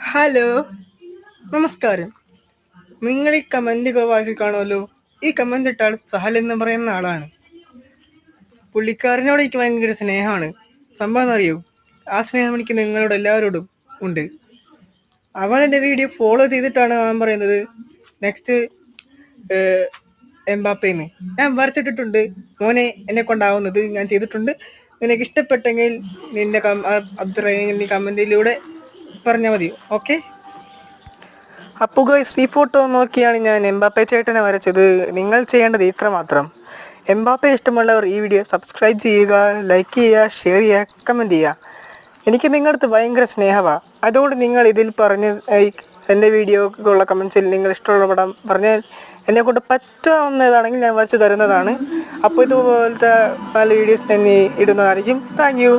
Hello, നമസ്കാരം. നിങ്ങൾ ഈ കമന്റ് വായിച്ച് കാണുമല്ലോ. ഈ കമന്റ് ഇട്ട ആൾ സഹൽ എന്ന് പറയുന്ന ആളാണ്. പുള്ളിക്കാരനോട് എനിക്ക് ഭയങ്കര സ്നേഹമാണ്. സംഭവം എന്നറിയോ, ആ സ്നേഹം എനിക്ക് നിങ്ങളോട് എല്ലാവരോടും ഉണ്ട്. അവൻ എൻ്റെ വീഡിയോ ഫോളോ ചെയ്തിട്ടാണ് അവൻ പറയുന്നത് നെക്സ്റ്റ് എംബാപ്പേന്ന്. ഞാൻ വരച്ചിട്ടിട്ടുണ്ട്, മോനെ എന്നെ കൊണ്ടാവുന്നത് ഞാൻ ചെയ്തിട്ടുണ്ട്. നിനക്ക് ഇഷ്ടപ്പെട്ടെങ്കിൽ നിന്റെ അഭിപ്രായങ്ങൾ നീ കമന്റിലൂടെ പറഞ്ഞാൽ മതി. ഓക്കെ. അപ്പോൾ ഗൈസ്, ഈ ഫോട്ടോ നോക്കിയാണ് ഞാൻ എംബാപ്പെ ചേട്ടനെ വരച്ചത്. നിങ്ങൾ ചെയ്യേണ്ടത് ഇത്ര മാത്രം. എംബാപ്പെ ഇഷ്ടമുള്ളവർ ഈ വീഡിയോ സബ്സ്ക്രൈബ് ചെയ്യുക, ലൈക്ക് ചെയ്യുക, ഷെയർ ചെയ്യുക, കമൻറ്റ് ചെയ്യുക. എനിക്ക് നിങ്ങളുടെ അടുത്ത് ഭയങ്കര സ്നേഹമാണ്. അതുകൊണ്ട് നിങ്ങൾ ഇതിൽ പറഞ്ഞ് എൻ്റെ വീഡിയോക്കുള്ള കമൻസിൽ നിങ്ങൾ ഇഷ്ടമുള്ള പടം പറഞ്ഞാൽ എന്നെക്കൊണ്ട് പറ്റാവുന്നതാണെങ്കിൽ ഞാൻ വരച്ച് തരുന്നതാണ്. അപ്പോൾ ഇതുപോലത്തെ നല്ല വീഡിയോസ് തന്നെ ഇടുന്നതായിരിക്കും. Thank you.